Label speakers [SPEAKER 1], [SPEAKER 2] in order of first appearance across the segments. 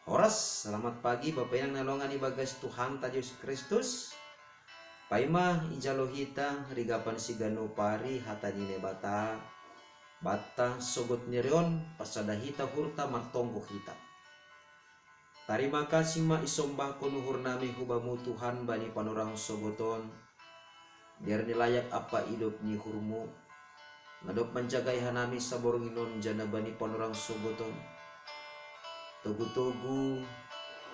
[SPEAKER 1] Horas, selamat pagi Bapak yang nalongan ibagas Tuhan ta Yesus Kristus. Paima ijalohita rigapan sigano pari hatanine bata. Bata sogot nirion pasadahita hurta martonggo kita. Terima kasih ma isombah konuhur nami hubamu Tuhan bani panurang sogoton. Biar nilayak apa hidup ni hurmu. Ngadop menjagai hanami sabornginon jana bani panurang sogoton. Tugu-tugu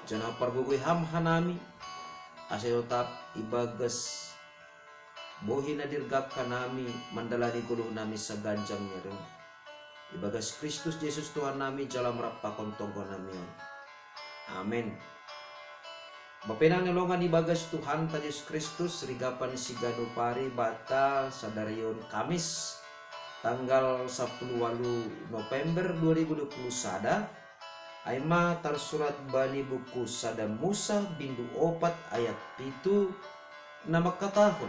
[SPEAKER 1] jana pargugui ham hanami ase tetap ibagas bohi na dirgap kanami mandalani guluh nami sa ganjang nyeron ibagas Kristus Yesus Tuhan nami jalam rapakon tonggo nami. Amin. Bapenang nilongan ibagas Tuhan ta Yesus Kristus rigapan sigano pari bata sadarion Kamis tanggal 10 November 2021 Aima tersurat bani buku sada Musa bindu 4 ayat 7 nama katahon.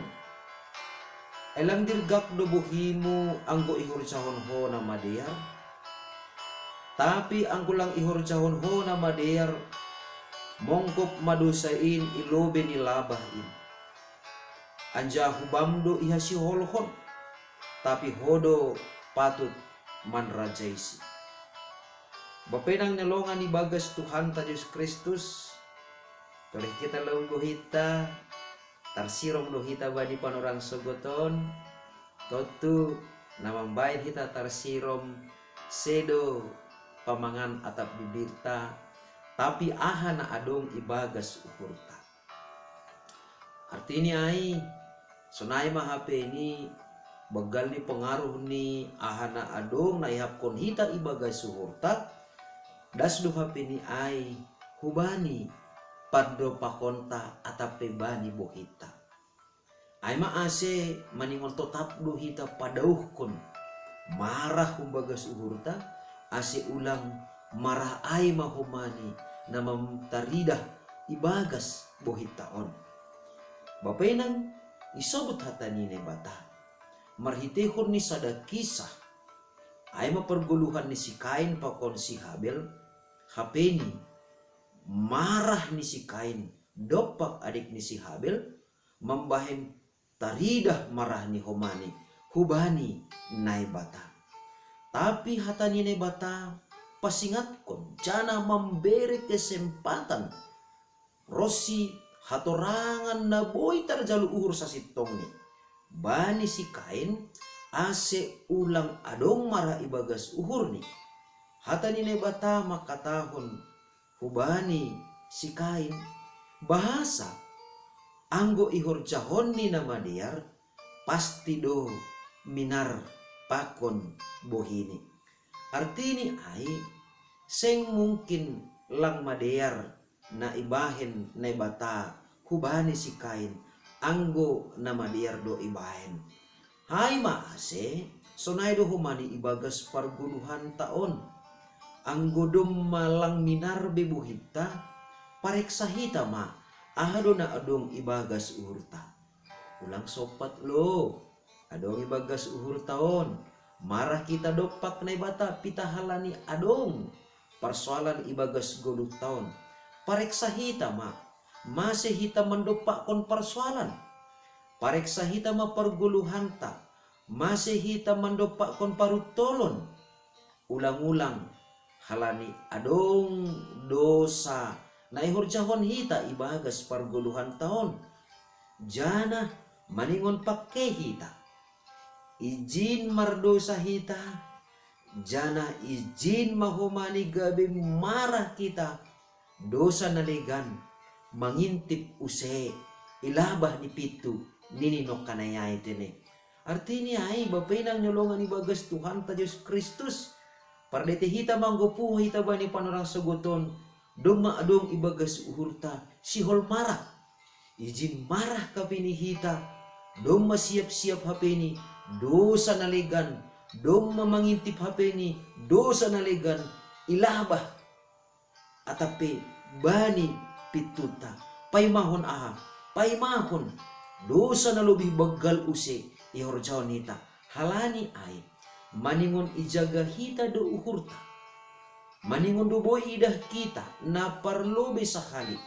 [SPEAKER 1] Elang dirgak do buhimu anggo ihur cahon ho nama dia. Tapi anggo lang ihur cahon ho nama dia mongkop madusain ilobe nilabahin. Anja hubamdo iha si holhon tapi hodo patut manrajaisi. Bapenang nalongan ibagas Tuhan ta Yesus Kristus. Toleh kita lungguh hita tarsirong do hita bani panurang sogoton. Totu namambayan hita tarsirom sedo pamangan atap bibirta. Tapi ahana adong ibagas uhurta. Artinya ai sonai mah HP ini bagal ni pengaruh ni ahana adong na ihapkon hita ibagas uhurta. Das do HP ni ai hubani paddo pakonta atape bani bohita. Ai maase maningon totap do hita padauhkon marah humbagas uhurta ase ulang marah ai mahumani namam taridah ibagas bohitaon. Bapenang isobut hatanine bata. Marhitehon ni sada kisah ai maperguluhan ni si Kain pakon si Habel. HP ni marah ni si Kain dopak adik ni si Habel membahem taridah marah ni homani hubani nai bata. Tapi hatani nai bata pasingatkon jana memberi kesempatan Rosi hatorangan na boy tarjalu uhur sasitong ni bani si Kain ase ulang adong marah ibagas uhur ni. Hatani ne bata makatahon hubani si Kain bahasa anggo ihor jahon ni nama diar pasti do minar pakon bohini. Artini ai seng mungkin lang madear na ibahen na bata hubani si Kain anggo nama diar do ibahen. Hai maase sonay do humani ibagas parguluhan taon. Anggodom malang minar bebuhita pareksa hita ma ahado na adong ibagas uhurta. Ulang sopat lo adong ibagas uhur taon marah kita dopak na bata pitahalani adong persoalan ibagas goluh taon pareksa hita ma masih hita mendopak kon persoalan pareksa hita ma perguluhan ta masih hita mendopak kon parutolon ulang-ulang halani adong dosa na ihor jahon hita ibagas parguluhan taon jana maningon pakke hita izin mardosa hita jana izin mahumani gabi marah kita dosa naligan mangintip use ilabah ni pitu nininok kanayay tene. Artinya ay bapenang nyolongan ibagas Tuhan ta Yesus Kristus. Pardete hita manggopu hita bani panurang sogoton doma adong ibagas uhurta sihol marah izin marah kapini hita doma siap-siap hapeni dosa naligan doma mangintip hapeni dosa naligan ilabah atape bani pituta paimahon aha paimahon dosa na lebih bagal use ihor jawon hita halani ay maningon ijaga hita do uhurta Maningon do boy idah kita na perlu besakali.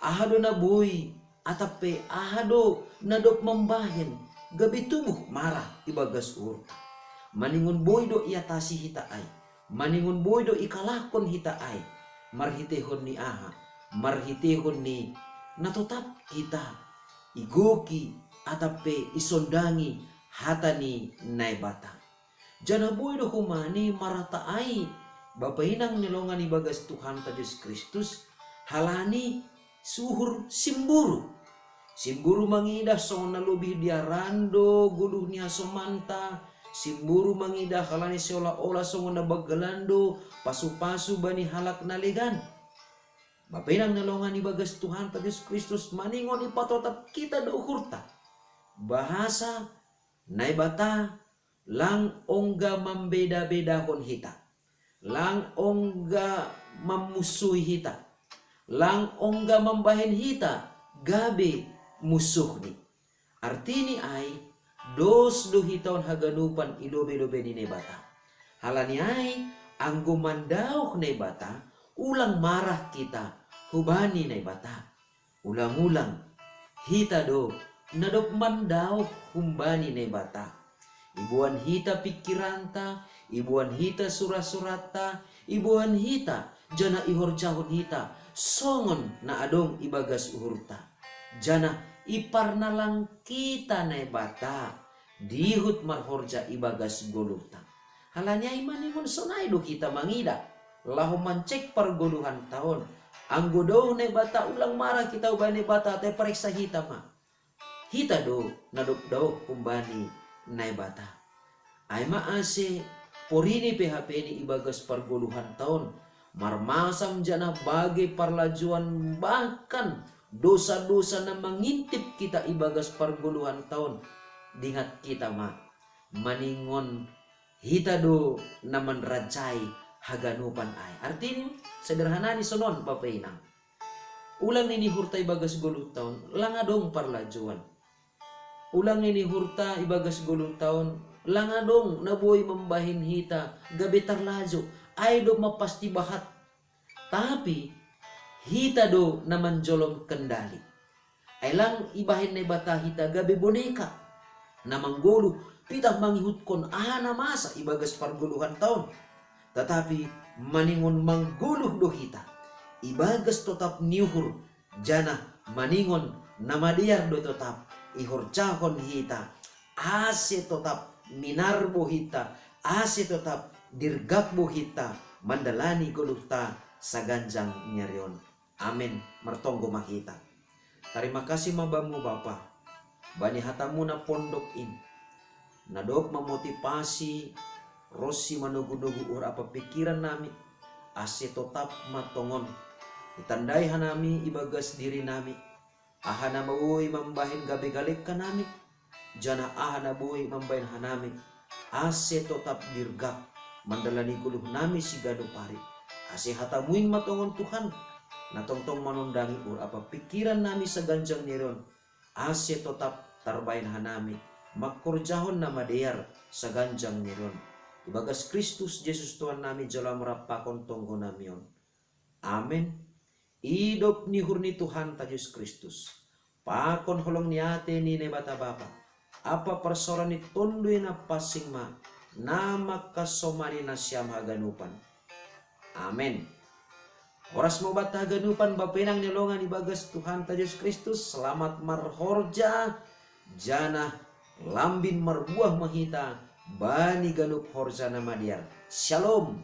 [SPEAKER 1] Ahado na boy atape ahado na dop membahen gabi tubuh marah ibagas urta. Maningon boy do iatasi hita ay. Maningon boy do ikalakon hita ay. Marhitehon ni aha. Marhitehon ni natotap kita igoki atape isondangi hatani naibata. Jana boy do humani marata ay. Bapainang nilongan ibagas Tuhan ta Yesus Kristus halani suhur simburu. Simburu mangidah song nalubih dia rando guluh niya somanta. Simburu mangidah halani seolah-olah song na bagalando pasu-pasu bani halak nalegan. Bapainang nilongan ibagas Tuhan ta Yesus Kristus maningon ipatotap kita do hurta. Bahasa naibata lang ongga membeda-bedahon hita. Lang ongga memusuhi hita. Lang ongga membahen hita. Gabe musuh ni. Artini ay dos do hitaon haganupan ilobe-lobe ni nebata. Halani ay anggo mandauh nebata. Ulang marah kita hubani nebata. Ulang-ulang hita do nadop mandauh humbani nebata. Ibuan hita pikiranta, ibuan hita surat-surata, ibuan hita jana ihorjahon hita, songon na adong ibagas uhurta. Jana iparna lang kita na bata, dihut marhorja ibagas goluta. Halanya imaningon sonay do kita mangida, lahu mancek pargoluhan tahun. Ang godoh na bata ulang marah kita ubani bata te periksa hita ma. Hita do nadop do kumbani naibata. Ay maase porini PHP ni ibagas pargoluhan tahun. Marmasam jana bagai parlajuan bahkan dosa-dosa na mengintip kita ibagas pargoluhan tahun. Dingat kita ma maningon hita do naman rajai haganupan ay. Artinya sederhana ni sonon papainang. Ulang ini hurta ibagas goluh tahun langadong parlajuan. Ulang ini hurta ibagas guluh tahun langadong nabuhay membahin hita gabi tarlajo ay do mapasti bahat. Tapi hita do naman jolong kendali. Ay lang ibahin na bata hita gabi boneka namang guluh pitah mangihutkon na masa ibagas parguluhan tahun. Tetapi maningon mangguluh do hita ibagas tetap niuhur jana maningon namadiar do tetap ihorjahon hita ase tetap minarbo hita ase tetap dirgakbo hita mandalani guluhta saganjang nyarion. Amin mertonggo makita. Terima kasih mabamu Bapa bani hatamu na pondok in nadok memotivasi rosi manugu-nugu ur apa pikiran nami ase tetap matongon ditandai hanami ibagas diri nami. Ahana mauwi mambahin gabi galik kanami. Jana ahana buhi mambahin hanami. Ase tetap dirgak mandalani guluh nami si gado pari. Ase hatamuin matongon Tuhan. Natongtong manundangi ur apa pikiran nami saganjang niron. Ase tetap tarbain hanami. Makurjahon nama dear saganjang niron. Ibagas Kristus Yesus Tuhan nami jala merapakon tonggo namion. Amin. Idop ni hurni Tuhan ta Yesus Kristus. Pakon holong niate ni nebata Bapa. Apa persoran ni tondoi na pasing ma. Nama kasomani na siyam haganupan. Amen. Oras mo bata haganupan bapenang nilongan ibagas Tuhan ta Yesus Kristus. Selamat marhorja. Jana lambin marbuah mahita. Bani ganup horja nama diar. Shalom.